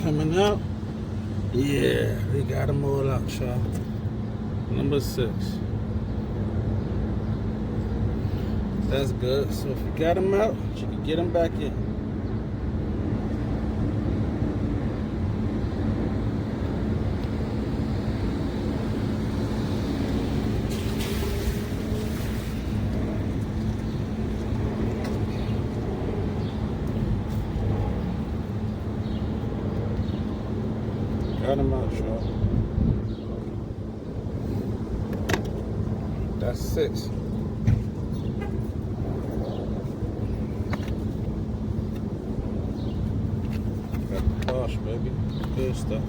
coming out. Yeah, we got them all out, y'all. Number 6. That's good. So if you got them out, you can get them back in. Got them out, y'all. That's 6. Got the Bosch, baby. Good stuff.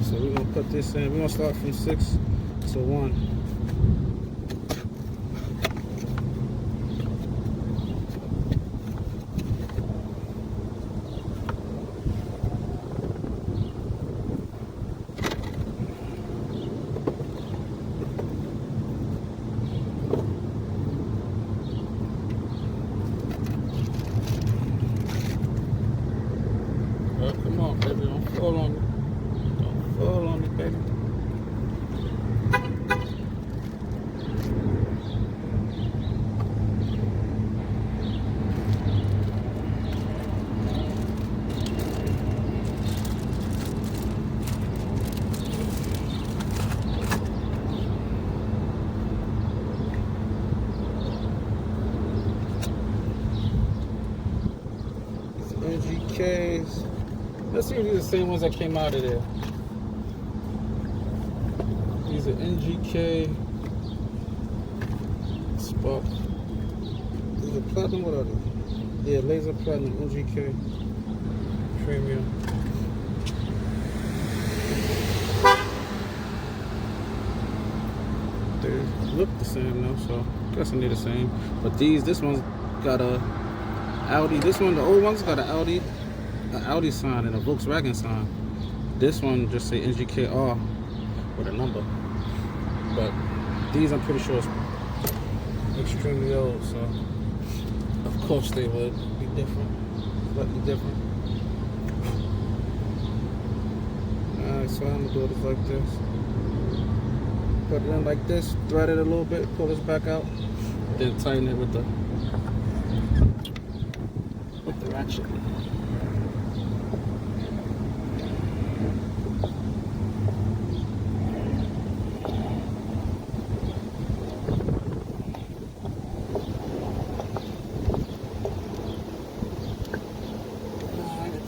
So we're gonna put this in. We're gonna start from 6 to 1. Oh, come on, baby. Don't fall on me. Don't fall on me, baby. NGKs. Let's see if these are the same ones that came out of there. These are NGK Spark. These are Platinum, what are they? Yeah, Laser Platinum, NGK Premium. They look the same though, so I guess they're the same. But this one's got a Audi. This one, the old one's got an Audi sign and a Volkswagen sign. This one just say NGKR with a number. But these I'm pretty sure is extremely old, so of course they would be different, slightly different. Alright, so I'm gonna do it like this. Put it in like this, thread it a little bit, pull this back out, then tighten it with the ratchet.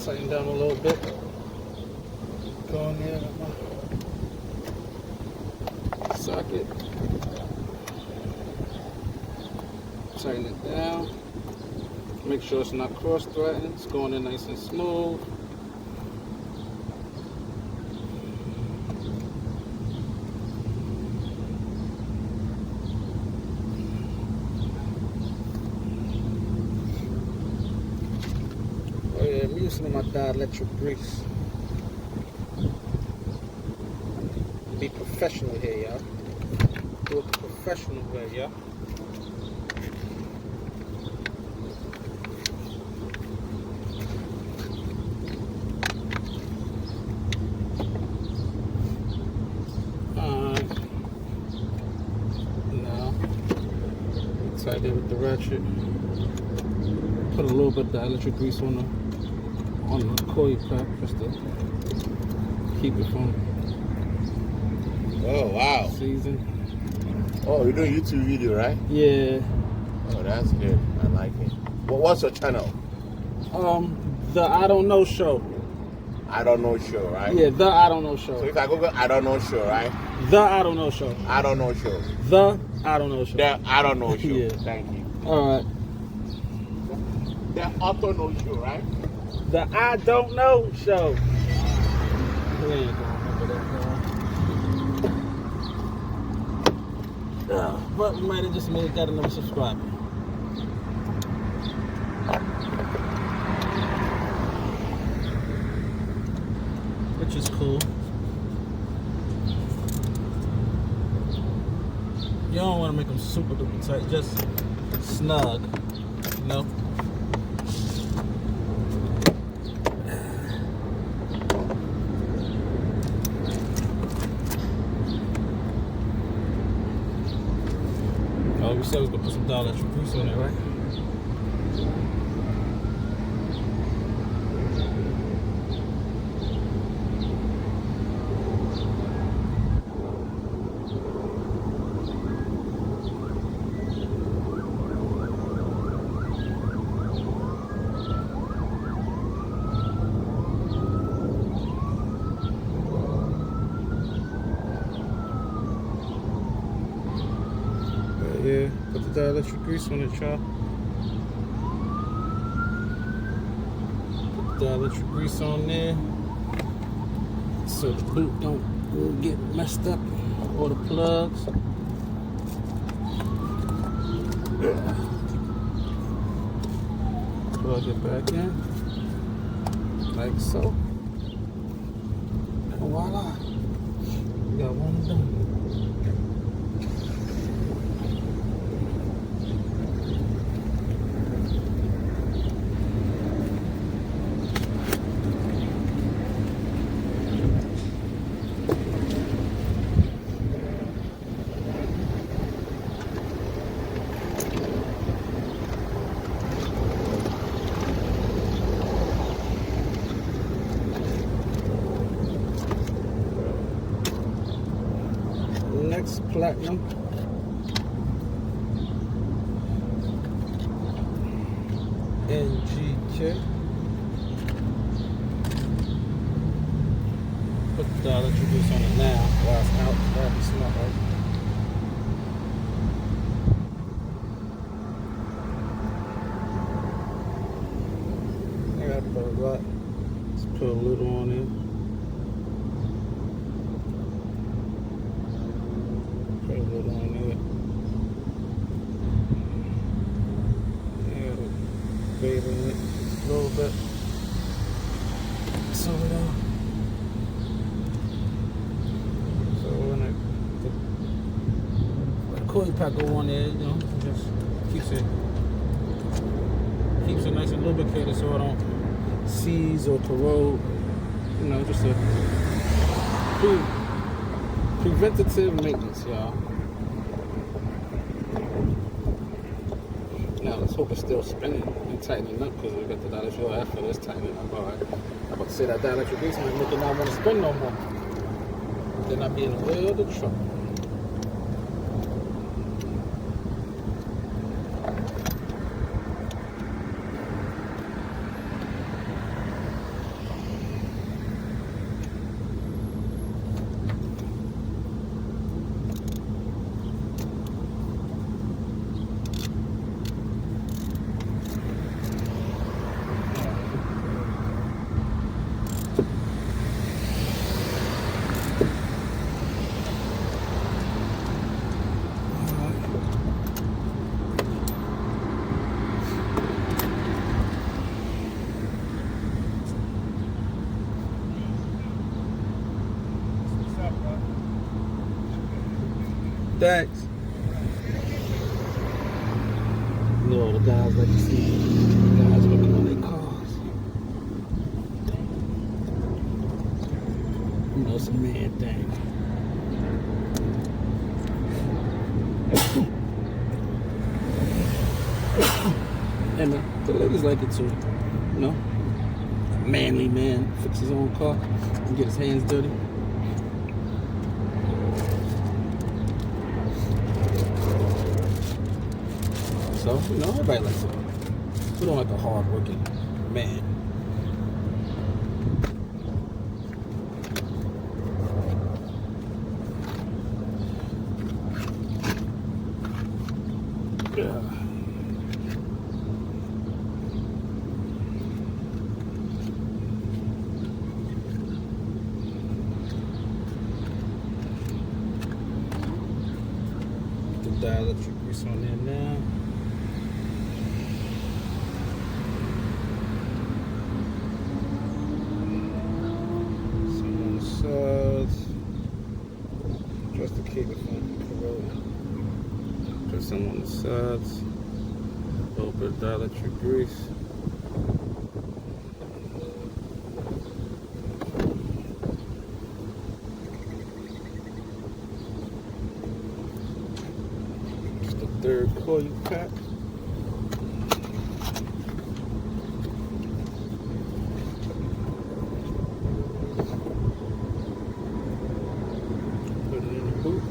Tighten down a little bit. Go in there with my socket. Tighten it down. Make sure it's not cross-threading. It's going in nice and smooth. I'm using my dielectric grease. Be professional here, y'all. Do it the professional way, y'all. Alright. Now, tighten it with the ratchet. Put a little bit of dielectric grease on the coil pack just to keep it from season. Oh, you're doing YouTube video, right? Yeah. Oh, that's good. I like it. Well, what's your channel? The I Don't Know Show. I Don't Know Show, right? Yeah, The I Don't Know Show. So if I Google I Don't Know Show, right? The I Don't Know Show. I Don't Know Show. The I Don't Know Show. The I Don't Know Show. Yeah. Thank you. Alright. The Auto Know Show, right? The I Don't Know Show. We ain't gonna remember that. But we might have just got another subscriber. Which is cool. You don't want to make them super duper tight, just snug, you know? said I was gonna put some dielectric grease on it, right? Yeah, put the dielectric grease on it, y'all. Put the dielectric grease on there so the boot don't get messed up, or the plugs. Plug it back in, like so. And voila, we got one done. Next, Platinum. NGK. Put the dielectric grease on it now while it's out. That'd be smart, right? I gotta put a lot. Let's put a little on it. Put a little on it. Bathe in it a little bit. So when the coil pack go on there, you know, just keeps it nice and lubricated so it don't seize or corrode. You know, just a preventative maintenance, y'all. Now let's hope it's still spinning and tightening up, because we got the dielectric after this tightening up. Alright. I'm about to say that dielectric grease might make it not want to spin no more. Then I'll be in the way of the truck. Thanks. You know, the guys like to see the guys working on their cars. You know, it's a man thing. And the ladies like it too. You know, a manly man fix his own car and get his hands dirty. So, you know, everybody likes it. We don't like a hard-working man. Yeah. Put the dielectric grease on there now. Just to keep it from corroding. Put some on the sides. A little bit of dielectric grease. Just the third coat. coil pack. Put it in the boot.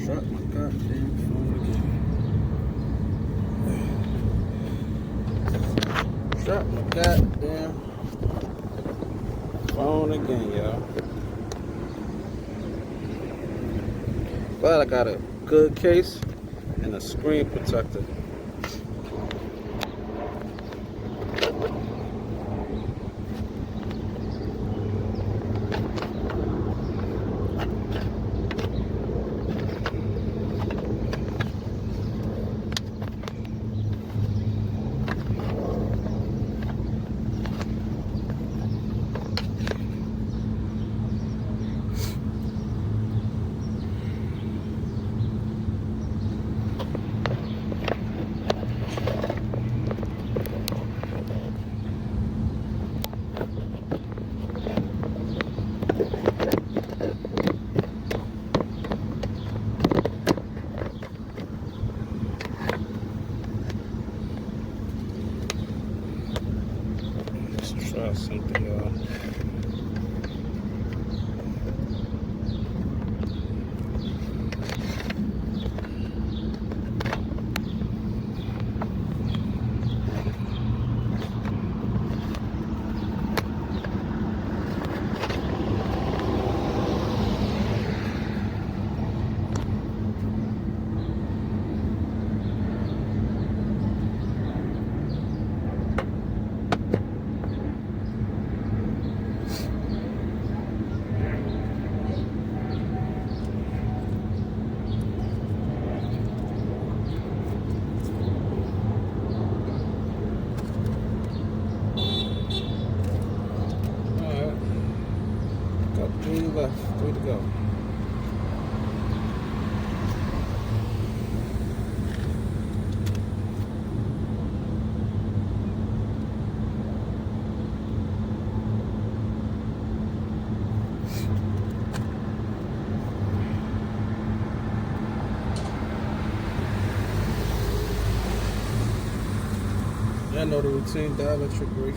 Drop my goddamn phone again. Drop my goddamn phone again, y'all. But I got a good case and a screen protector. Let's try something, y'all. Three left, 3 to go. I know the routine, dielectric grease.